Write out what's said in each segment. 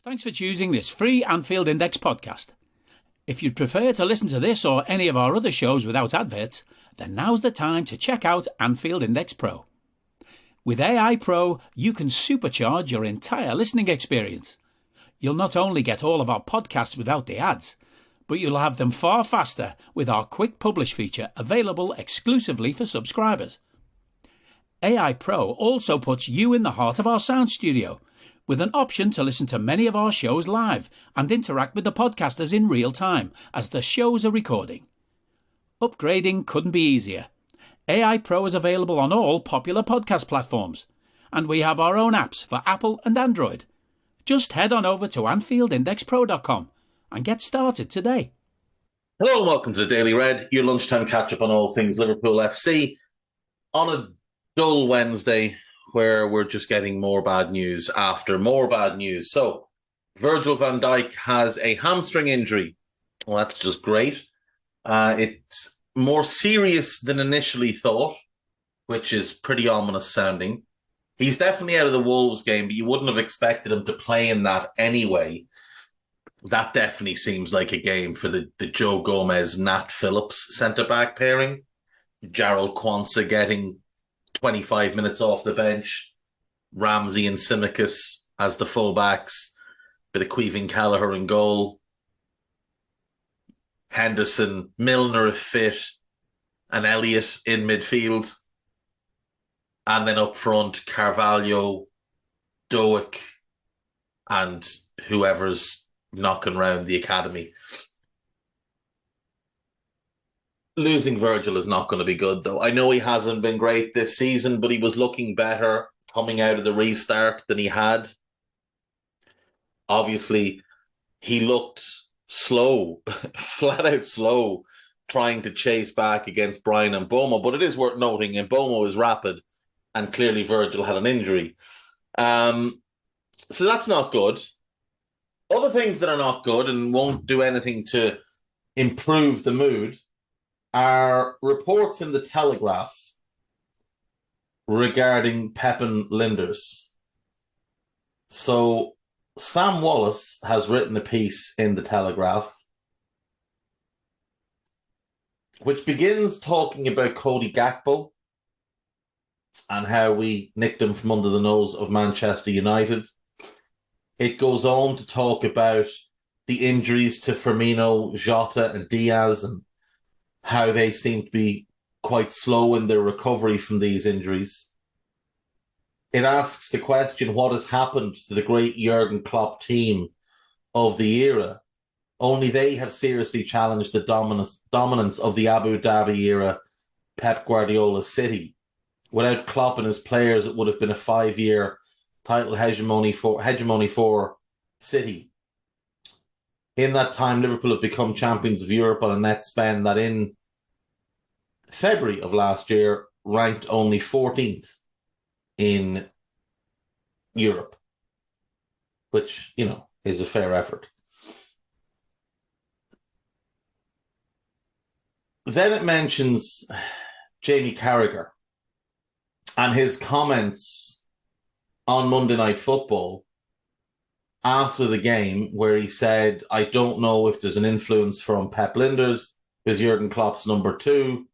Thanks for choosing this free Anfield Index podcast. If you'd prefer to listen to this or any of our other shows without adverts, then now's the time to check out Anfield Index Pro. With AI Pro, you can supercharge your entire listening experience. You'll not only get all of our podcasts without the ads, but you'll have them far faster with our Quick Publish feature available exclusively for subscribers. AI Pro also puts you in the heart of our sound studio, with an option to listen to many of our shows live and interact with the podcasters in real time as the shows are recording. Upgrading couldn't be easier. AI Pro is available on all popular podcast platforms, and we have our own apps for Apple and Android. Just head on over to AnfieldIndexPro.com and get started today. Hello and welcome to the Daily Red, your lunchtime catch-up on all things Liverpool FC on a dull Wednesday where we're just getting more bad news after more bad news. So, Virgil van Dijk has a hamstring injury. Well, that's just great. It's more serious than initially thought, which is pretty ominous sounding. He's definitely out of the Wolves game, but you wouldn't have expected him to play in that anyway. That definitely seems like a game for the Joe Gomez, Nat Phillips centre-back pairing. Jarrell Quansah getting 25 minutes off the bench, Ramsey and Tsimikas as the fullbacks, bit of Queven Callagher in goal, Henderson, Milner if fit, and Elliott in midfield, and then up front Carvalho, Doak, and whoever's knocking around the academy. Losing Virgil is not going to be good, though. I know he hasn't been great this season, but he was looking better coming out of the restart than he had. Obviously, he looked slow, flat out slow, trying to chase back against Brian Mbeumo. But it is worth noting, Mbeumo is rapid, and clearly Virgil had an injury. So that's not good. Other things that are not good and won't do anything to improve the mood are reports in the Telegraph regarding Pep Lijnders. So Sam Wallace has written a piece in the Telegraph which begins talking about Cody Gakpo and how we nicked him from under the nose of Manchester United. It goes on to talk about the injuries to Firmino, Jota and Diaz and how they seem to be quite slow in their recovery from these injuries. It asks the question, what has happened to the great Jurgen Klopp team of the era? Only they have seriously challenged the dominance of the Abu Dhabi era Pep Guardiola City. Without Klopp and his players, it would have been a 5-year title hegemony for City. In that time, Liverpool have become champions of Europe on a net spend that in February of last year ranked only 14th in Europe, which, you know, is a fair effort. Then it mentions Jamie Carragher and his comments on Monday Night Football after the game where he said, I don't know if there's an influence from Pep Lijnders, because Jurgen Klopp's number 2,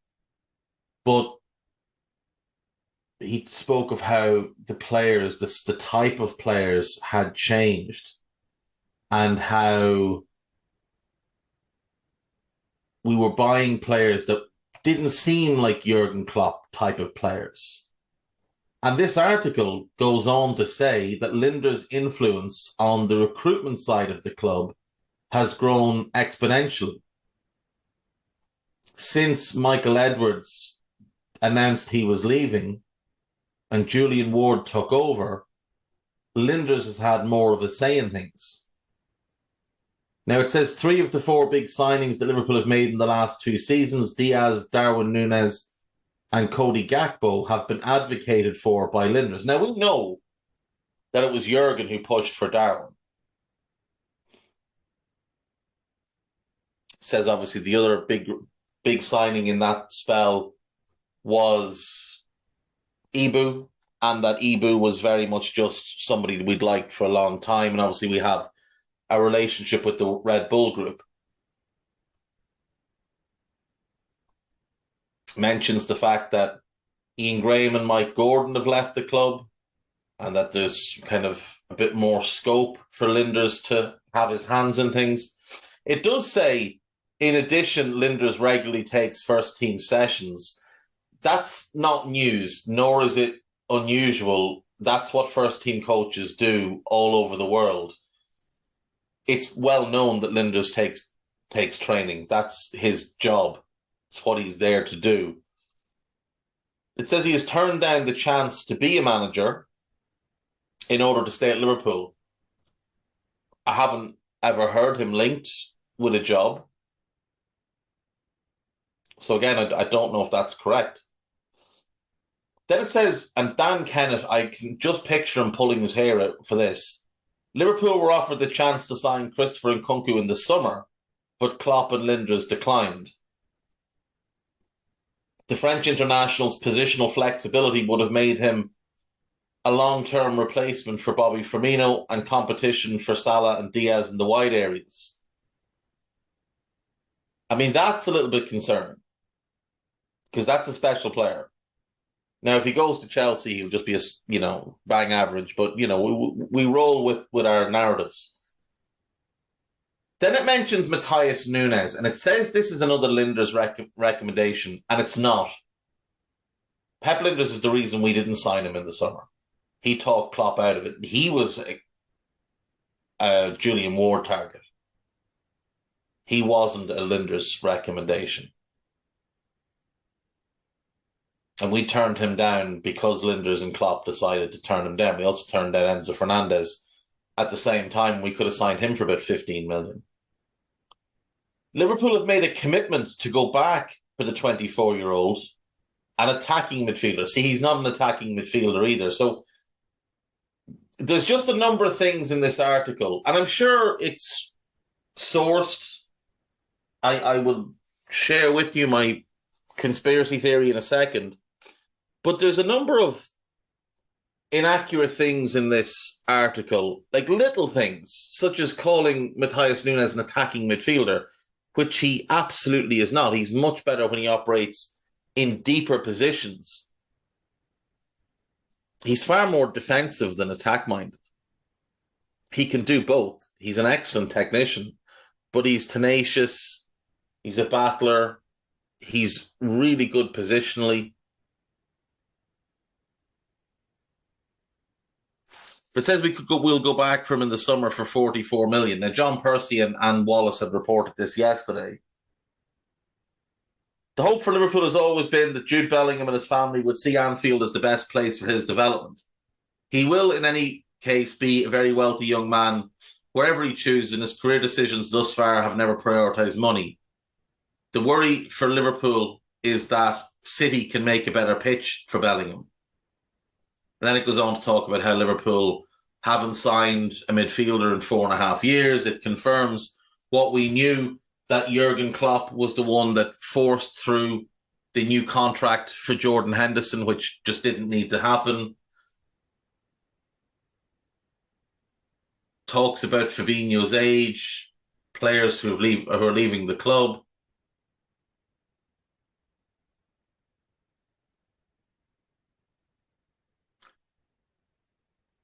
but he spoke of how the players, the type of players had changed and how we were buying players that didn't seem like Jurgen Klopp type of players. And this article goes on to say that Lijnders' influence on the recruitment side of the club has grown exponentially. Since Michael Edwards announced he was leaving and Julian Ward took over, Lijnders has had more of a say in things. Now, it says 3 of the 4 big signings that Liverpool have made in the last 2 seasons, Diaz, Darwin Núñez and Cody Gakpo, have been advocated for by Lijnders. Now, we know that it was Jurgen who pushed for Darwin. Says, obviously, the other big signing in that spell was Ibu, and that Ibu was very much just somebody that we'd liked for a long time. And obviously, we have a relationship with the Red Bull Group. Mentions the fact that Ian Graham and Mike Gordon have left the club, and that there's kind of a bit more scope for Lijnders to have his hands in things. It does say, in addition, Lijnders regularly takes first team sessions. That's not news, nor is it unusual. That's what first team coaches do all over the world. It's well known that Lijnders takes training. That's his job. It's what he's there to do. It says he has turned down the chance to be a manager in order to stay at Liverpool. I haven't ever heard him linked with a job. So again, I don't know if that's correct. Then it says, and Dan Kennett, I can just picture him pulling his hair out for this. Liverpool were offered the chance to sign Christopher Nkunku in the summer, but Klopp and Lijnders declined. The French international's positional flexibility would have made him a long-term replacement for Bobby Firmino and competition for Salah and Diaz in the wide areas. I mean, that's a little bit concerning, because that's a special player. Now, if he goes to Chelsea, he'll just be a, bang average. But, we roll with our narratives. Then it mentions Matthias Nunes, and it says this is another Lijnders recommendation, and it's not. Pep Lijnders is the reason we didn't sign him in the summer. He talked Klopp out of it. He was a Julian Ward target. He wasn't a Lijnders recommendation. And we turned him down because Lijnders and Klopp decided to turn him down. We also turned down Enzo Fernandez. At the same time, we could have signed him for about 15 million. Liverpool have made a commitment to go back for the 24-year-old, an attacking midfielder. See, he's not an attacking midfielder either. So there's just a number of things in this article, and I'm sure it's sourced. I will share with you my conspiracy theory in a second. But there's a number of inaccurate things in this article, like little things, such as calling Matthias Nunes an attacking midfielder, which he absolutely is not. He's much better when he operates in deeper positions. He's far more defensive than attack-minded. He can do both. He's an excellent technician, but he's tenacious. He's a battler. He's really good positionally. But it says we'll go back for him in the summer for 44 million. Now, John Percy and Anne Wallace had reported this yesterday. The hope for Liverpool has always been that Jude Bellingham and his family would see Anfield as the best place for his development. He will, in any case, be a very wealthy young man wherever he chooses, and his career decisions thus far have never prioritised money. The worry for Liverpool is that City can make a better pitch for Bellingham. And then it goes on to talk about how Liverpool haven't signed a midfielder in 4.5 years. It confirms what we knew, that Jurgen Klopp was the one that forced through the new contract for Jordan Henderson, which just didn't need to happen. Talks about Fabinho's age, players who are leaving the club.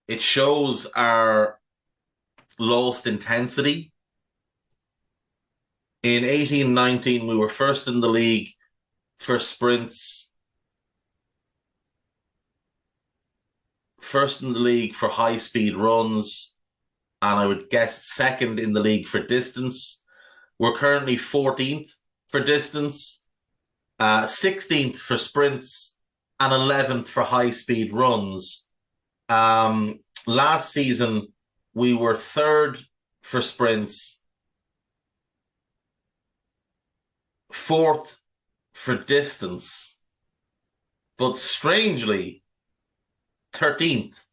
It shows our lost intensity. In 18-19, we were first in the league for sprints, first in the league for high-speed runs, and I would guess second in the league for distance. We're currently 14th for distance, 16th for sprints, and 11th for high-speed runs. Last season, we were third for sprints, fourth for distance, but strangely, 13th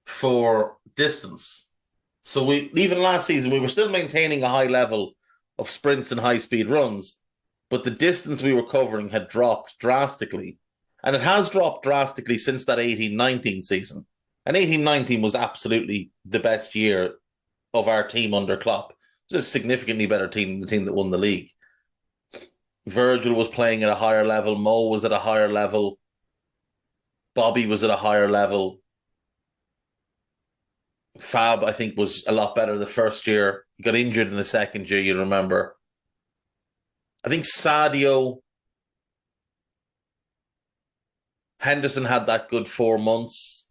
for distance. So even last season, we were still maintaining a high level of sprints and high-speed runs, but the distance we were covering had dropped drastically. And it has dropped drastically since that 18-19 season. And 18-19 was absolutely the best year of our team under Klopp. It was a significantly better team than the team that won the league. Virgil was playing at a higher level. Mo was at a higher level. Bobby was at a higher level. Fab, I think, was a lot better the first year. He got injured in the second year, you remember. I think Sadio, Henderson had that good 4 months.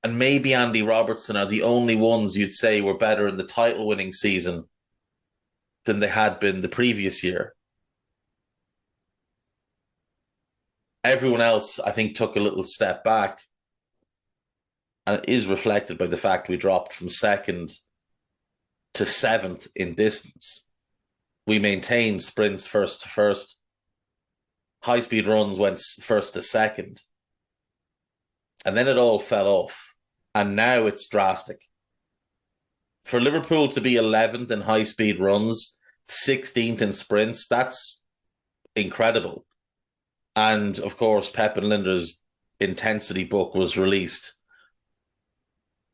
And maybe Andy Robertson are the only ones you'd say were better in the title-winning season than they had been the previous year. Everyone else, I think, took a little step back. And it is reflected by the fact we dropped from second to seventh in distance. We maintained sprints first to first. High-speed runs went first to second. And then it all fell off. And now it's drastic. For Liverpool to be 11th in high-speed runs, 16th in sprints, that's incredible. And, of course, Pep Lijnders' intensity book was released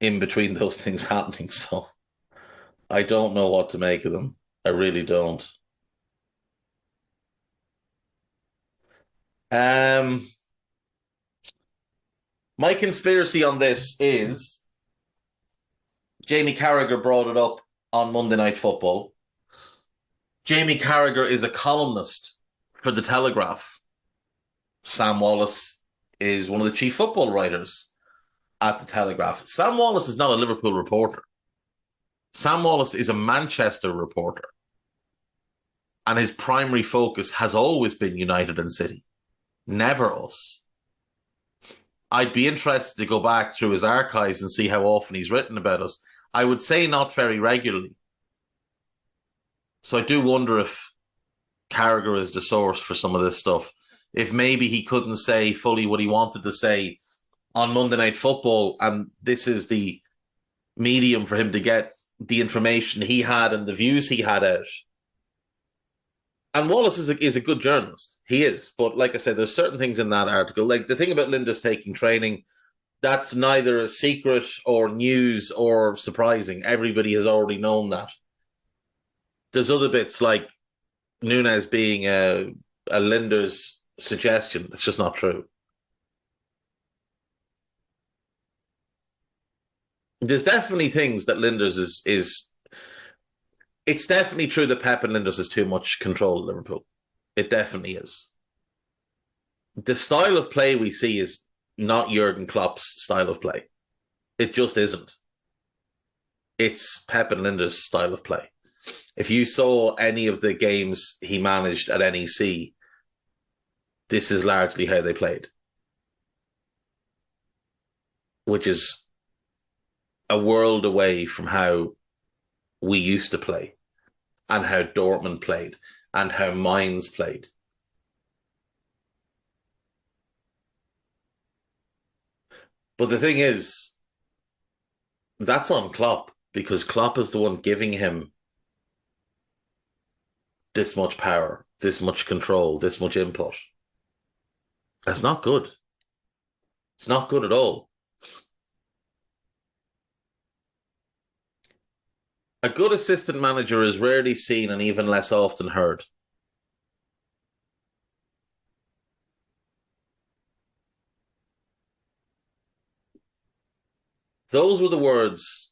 in between those things happening. So I don't know what to make of them. I really don't. My conspiracy on this is Jamie Carragher brought it up on Monday Night Football. Jamie Carragher is a columnist for the Telegraph. Sam Wallace is one of the chief football writers at the Telegraph. Sam Wallace is not a Liverpool reporter. Sam Wallace is a Manchester reporter. And his primary focus has always been United and City. Never us. I'd be interested to go back through his archives and see how often he's written about us. I would say not very regularly. So I do wonder if Carragher is the source for some of this stuff. If maybe he couldn't say fully what he wanted to say on Monday Night Football, and this is the medium for him to get the information he had and the views he had out. And Wallace is a good journalist. He is. But like I said, there's certain things in that article. Like the thing about Lijnders taking training, that's neither a secret or news or surprising. Everybody has already known that. There's other bits like Nunes being a Lijnders suggestion. It's just not true. There's definitely things that Lijnders is. It's definitely true that Pep and Lijnders has too much control at Liverpool. It definitely is. The style of play we see is not Jurgen Klopp's style of play. It just isn't. It's Pep and Lijnders' style of play. If you saw any of the games he managed at NEC, this is largely how they played. Which is a world away from how we used to play and how Dortmund played and how Mainz played. But the thing is, that's on Klopp because Klopp is the one giving him this much power, this much control, this much input. That's not good. It's not good at all. A good assistant manager is rarely seen and even less often heard. Those were the words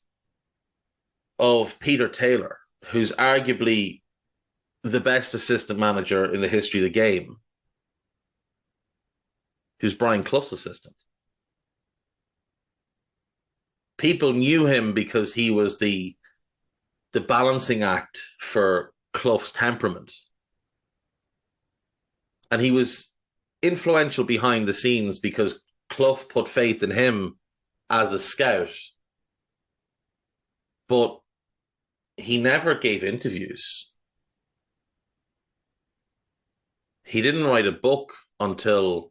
of Peter Taylor, who's arguably the best assistant manager in the history of the game, who's Brian Clough's assistant. People knew him because he was the balancing act for Clough's temperament. And he was influential behind the scenes because Clough put faith in him as a scout. But he never gave interviews. He didn't write a book until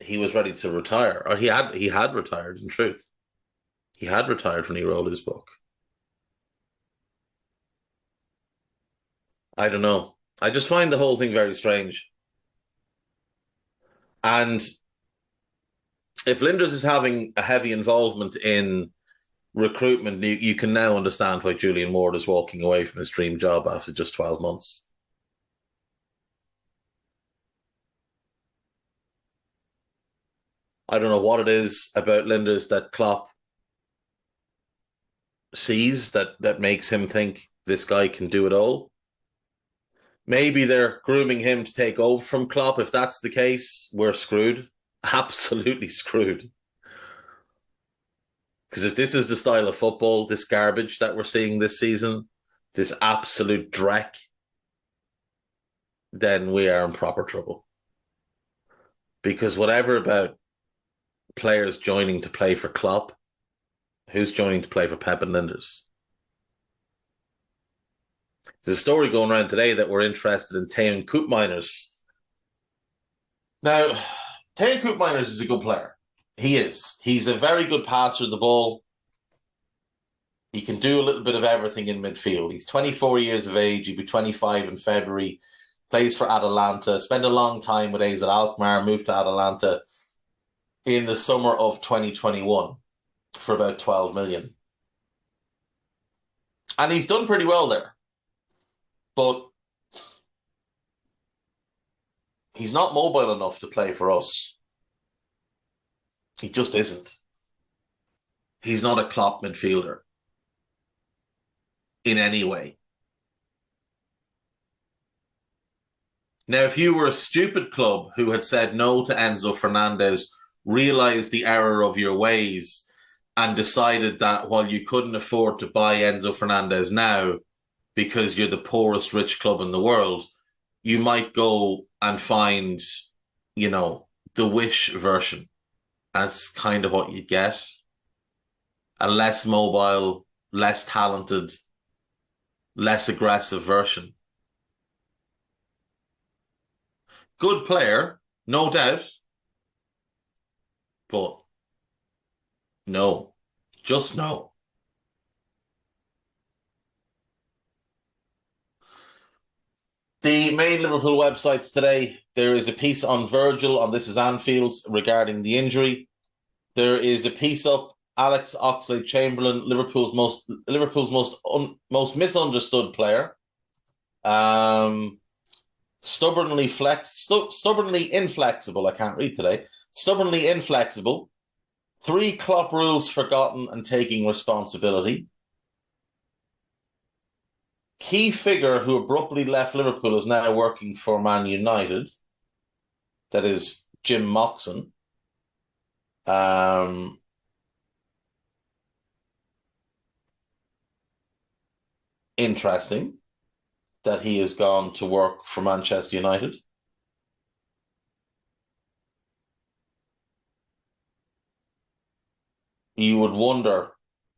he was ready to retire. Or he had retired, in truth. He had retired when he wrote his book. I don't know. I just find the whole thing very strange. And if Lijnders is having a heavy involvement in recruitment, you can now understand why Julian Ward is walking away from his dream job after just 12 months. I don't know what it is about Lijnders that Klopp sees that makes him think this guy can do it all. Maybe they're grooming him to take over from Klopp. If that's the case, we're screwed. Absolutely screwed. Because if this is the style of football, this garbage that we're seeing this season, this absolute dreck, then we are in proper trouble. Because whatever about players joining to play for Klopp, who's joining to play for Pep and Lijnders? There's a story going around today that we're interested in Teun Koopmeiners. Now, Teun Koopmeiners is a good player. He is. He's a very good passer of the ball. He can do a little bit of everything in midfield. He's 24 years of age. He'll be 25 in February. Plays for Atalanta. Spent a long time with AZ Alkmaar. Moved to Atalanta in the summer of 2021 for about 12 million. And he's done pretty well there. But he's not mobile enough to play for us. He just isn't. He's not a Klopp midfielder in any way. Now, if you were a stupid club who had said no to Enzo Fernandez, realized the error of your ways, and decided that while you couldn't afford to buy Enzo Fernandez now because you're the poorest rich club in the world, you might go and find, the Wish version. That's kind of what you get. A less mobile, less talented, less aggressive version. Good player, no doubt. But no, just no. The main Liverpool websites today, there is a piece on Virgil on This Is Anfield regarding the injury. There is a piece up Alex Oxlade-Chamberlain, Liverpool's most misunderstood player. Stubbornly inflexible. I can't read today. Stubbornly inflexible. 3 Klopp rules forgotten and taking responsibility. Key figure who abruptly left Liverpool is now working for Man United. That is Jim Moxon. Interesting that he has gone to work for Manchester United. You would wonder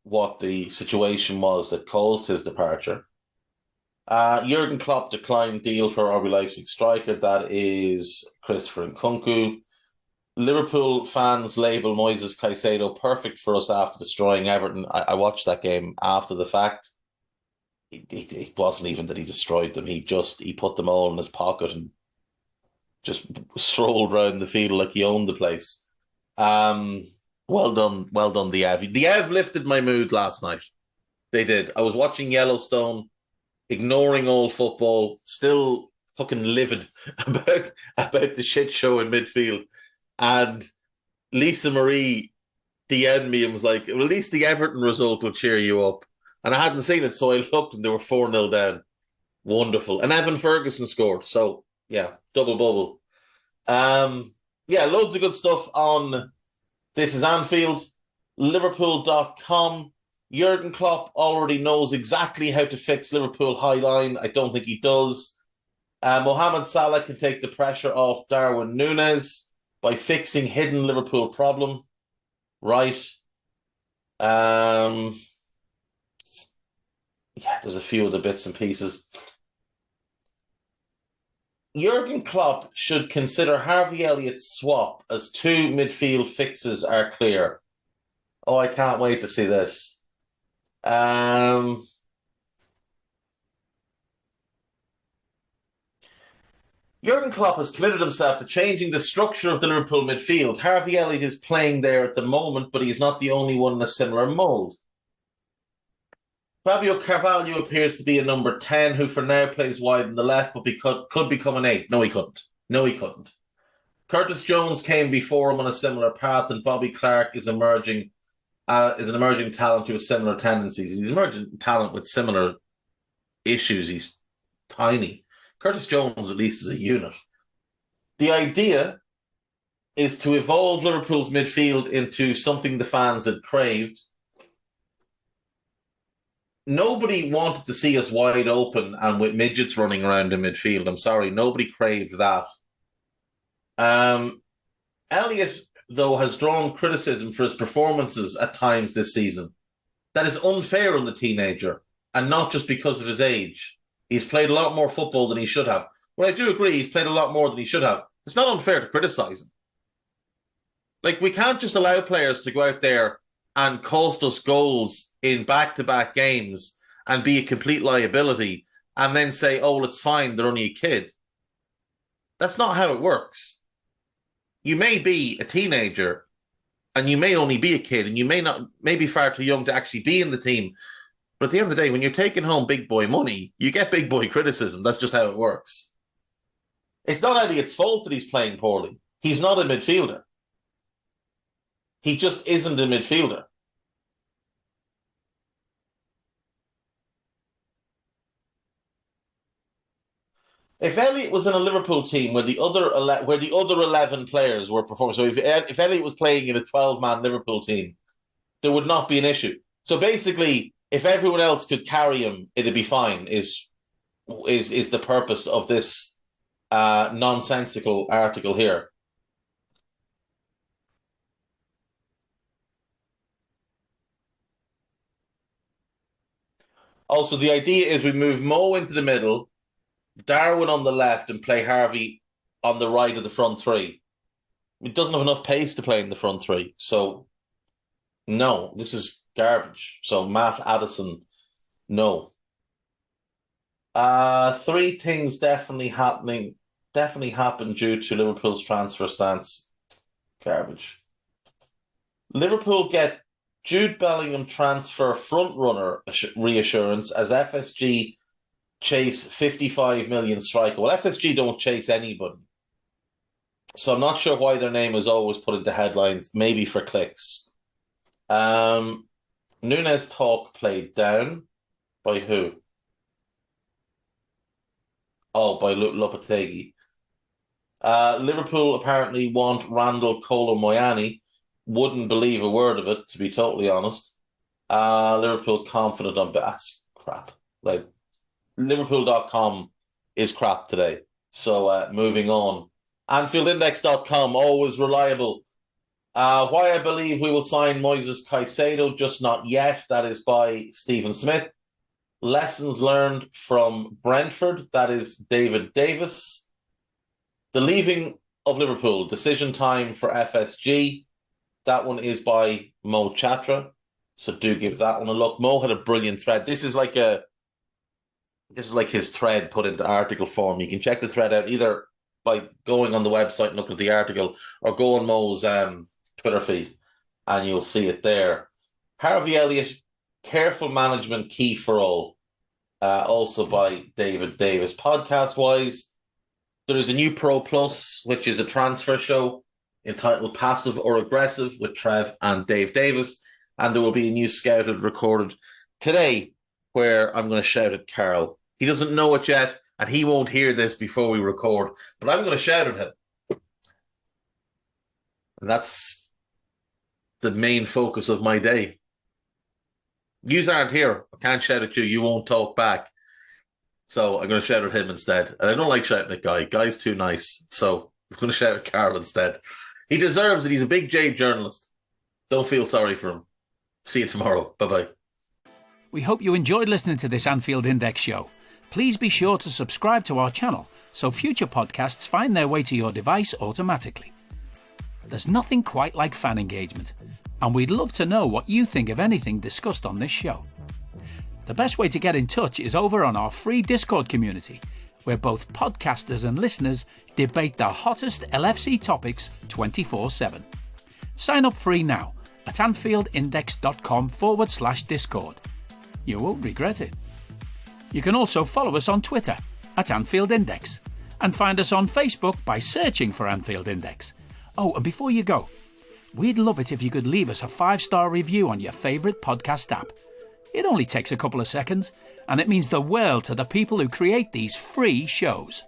what the situation was that caused his departure. Jurgen Klopp declined deal for RB Leipzig striker. That is Christopher Nkunku. Liverpool fans label Moises Caicedo perfect for us after destroying Everton. I watched that game after the fact. It wasn't even that he destroyed them. He put them all in his pocket and just strolled around the field like he owned the place. Well done, the Ev. The Ev lifted my mood last night. They did. I was watching Yellowstone, ignoring all football, still fucking livid about the shit show in midfield. And Lisa Marie DM'd me and was like, well, at least the Everton result will cheer you up. And I hadn't seen it, so I looked and they were 4-0 down. Wonderful. And Evan Ferguson scored. So, yeah, double bubble. Loads of good stuff on This Is Anfield. Liverpool.com. Jurgen Klopp already knows exactly how to fix Liverpool high line. I don't think he does. Mohamed Salah can take the pressure off Darwin Núñez by fixing hidden Liverpool problem. Right. There's a few other bits and pieces. Jurgen Klopp should consider Harvey Elliott's swap as 2 midfield fixes are clear. Oh, I can't wait to see this. Jurgen Klopp has committed himself to changing the structure of the Liverpool midfield. Harvey Elliott is playing there at the moment, but he's not the only one in a similar mould. Fabio Carvalho appears to be a number 10 who for now plays wide on the left, but could become an 8. No, he couldn't. Curtis Jones came before him on a similar path, and Bobby Clark is an emerging talent with similar tendencies. He's an emerging talent with similar issues. He's tiny. Curtis Jones, at least, is a unit. The idea is to evolve Liverpool's midfield into something the fans had craved. Nobody wanted to see us wide open and with midgets running around in midfield. I'm sorry, nobody craved that. Elliott, though, has drawn criticism for his performances at times this season. That is unfair on the teenager, and not just because of his age. He's played a lot more football than he should have. Well, I do agree he's played a lot more than he should have. It's not unfair to criticise him. Like, we can't just allow players to go out there and cost us goals in back-to-back games and be a complete liability and then say, oh, well, it's fine, they're only a kid. That's not how it works. You may be a teenager and you may only be a kid and you may be far too young to actually be in the team. But at the end of the day, when you're taking home big boy money, you get big boy criticism. That's just how it works. It's not Elliott's fault that he's playing poorly. He's not a midfielder. He just isn't a midfielder. If Elliott was in a Liverpool team where the other 11 players were performing, so if Elliott was playing in a 12-man Liverpool team, there would not be an issue. So basically, if everyone else could carry him, it'd be fine. Is the purpose of this nonsensical article here? Also, the idea is we move Mo into the middle, Darwin on the left, and play Harvey on the right of the front three. It doesn't have enough pace to play in the front three. So, no, this is garbage. So, Matt Addison, no. Three things definitely happened due to Liverpool's transfer stance. Garbage. Liverpool get Jude Bellingham transfer front-runner reassurance as FSG chase 55 million striker. Well, FSG don't chase anybody. So I'm not sure why their name is always put into headlines, maybe for clicks. Nunes talk played down. By who? Oh, by Lopetegui. Liverpool apparently want Randall Kolo Moyani. Wouldn't believe a word of it, to be totally honest. Liverpool confident on that's crap. Like, Liverpool.com is crap today. So moving on. AnfieldIndex.com, always reliable. Why I believe we will sign Moises Caicedo, just not yet. That is by Stephen Smith. Lessons learned from Brentford. That is David Davis. The leaving of Liverpool. Decision time for FSG. That one is by Mo Chatra. So do give that one a look. Mo had a brilliant thread. This is like his thread put into article form. You can check the thread out either by going on the website and looking at the article or go on Mo's Twitter feed and you'll see it there. Harvey Elliott, careful management key for all. Also by David Davis. Podcast-wise, there is a new Pro Plus, which is a transfer show entitled Passive or Aggressive with Trev and Dave Davis. And there will be a new Scouted recorded today where I'm going to shout at Carl. He doesn't know it yet, and he won't hear this before we record, but I'm going to shout at him. And that's the main focus of my day. Yous aren't here. I can't shout at you. You won't talk back. So I'm going to shout at him instead. And I don't like shouting at Guy. Guy's too nice. So I'm going to shout at Carl instead. He deserves it. He's a big J journalist. Don't feel sorry for him. See you tomorrow. Bye-bye. We hope you enjoyed listening to this Anfield Index show. Please be sure to subscribe to our channel so future podcasts find their way to your device automatically. There's nothing quite like fan engagement, and we'd love to know what you think of anything discussed on this show. The best way to get in touch is over on our free Discord community, where both podcasters and listeners debate the hottest LFC topics 24/7. Sign up free now at AnfieldIndex.com/Discord. You won't regret it. You can also follow us on Twitter @Anfield Index and find us on Facebook by searching for Anfield Index. Oh, and before you go, we'd love it if you could leave us a 5-star review on your favourite podcast app. It only takes a couple of seconds, and it means the world to the people who create these free shows.